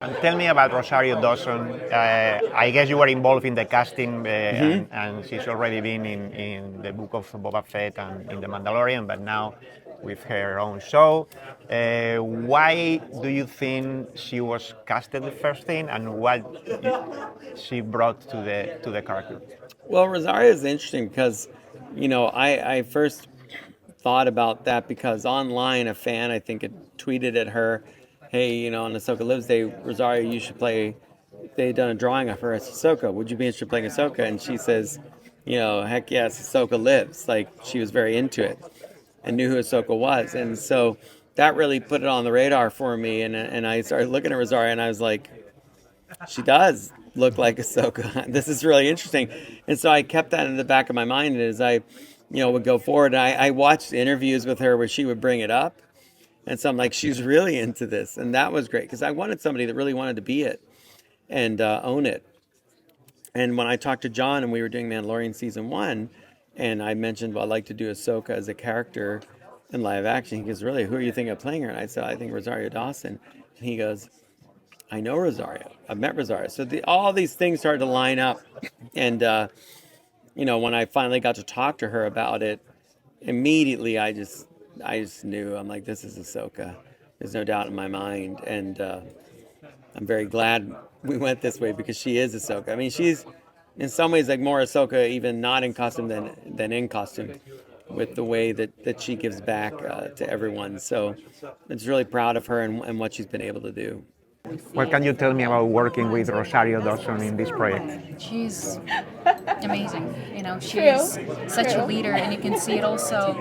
And tell me about Rosario Dawson. I guess you were involved in the casting, and she's already been in the book of Boba Fett and in The Mandalorian, but now with her own show. Why do you think she was casted the first thing, and what she brought to the character? Well, Rosario is interesting because, I first thought about that because online a fan, I think, had tweeted at her, hey, on Ahsoka Lives Day, Rosario, you should play, they'd done a drawing of her as Ahsoka. Would you be interested in playing Ahsoka? And she says, heck yes, Ahsoka lives. Like, she was very into it and knew who Ahsoka was. And so that really put it on the radar for me. And I started looking at Rosario and I was like, she does look like Ahsoka. This is really interesting. And so I kept that in the back of my mind as I, would go forward. I watched interviews with her where she would bring it up. And so I'm like, she's really into this. And that was great because I wanted somebody that really wanted to be it and own it. And when I talked to John and we were doing Mandalorian season 1, and I mentioned, well, I'd like to do Ahsoka as a character in live action. He goes, really, who are you thinking of playing her? And I said, I think Rosario Dawson. And he goes, I know Rosario. I've met Rosario. So all these things started to line up. And, when I finally got to talk to her about it, immediately I just knew. I'm like, this is Ahsoka. There's no doubt in my mind. And I'm very glad we went this way because she is Ahsoka. I mean, she's in some ways like more Ahsoka, even not in costume than in costume, with the way that she gives back to everyone. So I'm just really proud of her and what she's been able to do. What can you tell me about working with Rosario Dawson in this project? She's amazing. She's such a leader, and you can see it also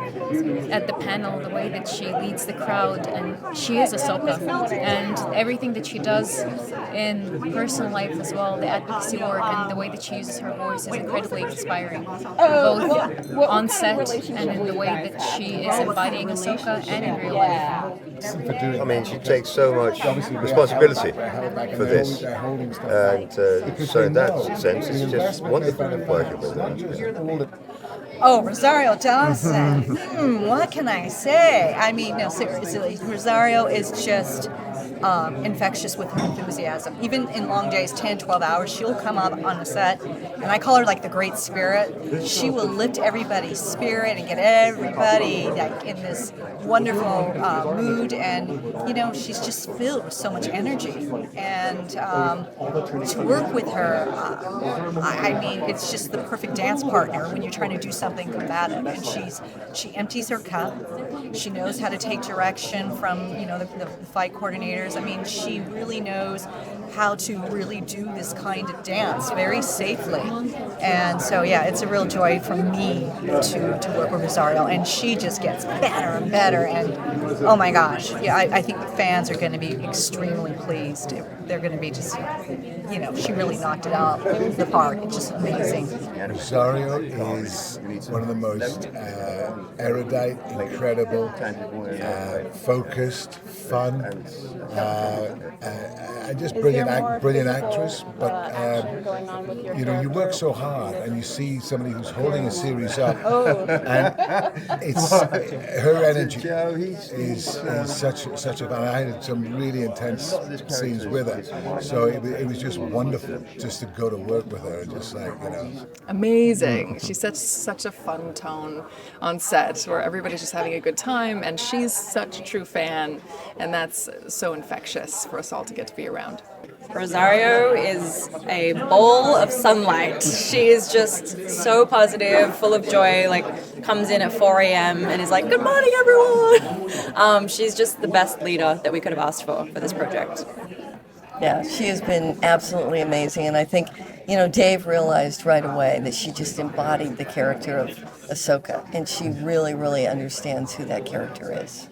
at the panel, the way that she leads the crowd, and she is Ahsoka. And everything that she does in personal life as well, the advocacy work and the way that she uses her voice is incredibly inspiring, both on set and in the way that she is embodying Ahsoka and in real life. I mean, she takes so much responsibility for this, and so in that sense, it's just wonderful working with her. Oh, Rosario Dawson. What can I say? I mean, no, seriously, Rosario is just infectious with her enthusiasm. Even in long days, 10, 12 hours, she'll come up on the set, and I call her like the Great Spirit. She will lift everybody's spirit and get everybody like in this wonderful mood, and she's just filled with so much energy. And to work with her, I mean, it's just the perfect dance partner when you're trying to do something combative. And she empties her cup. She knows how to take direction from the fight coordinators. I mean, she really knows how to really do this kind of dance very safely. And so, yeah, it's a real joy for me to work with Rosario. And she just gets better and better. And, oh my gosh, yeah, I think fans are going to be extremely pleased. They're going to be just, she really knocked it out of the park. It's just amazing. Rosario is one of the most erudite, incredible, focused, fun, and just brilliant actress. But you work so hard, and you see somebody who's holding a series up, and it's her energy is such a. I had some really intense scenes with her, so it was just wonderful just to go to work with her, and just amazing. She sets such a fun tone on set where everybody's just having a good time, and she's such a true fan, and that's so infectious for us all to get to be around. Rosario is a bowl of sunlight. She is just so positive, full of joy, comes in at 4 a.m. and is like, good morning, everyone. She's just the best leader that we could have asked for this project. Yeah, she has been absolutely amazing, and I think, Dave realized right away that she just embodied the character of Ahsoka, and she really, really understands who that character is.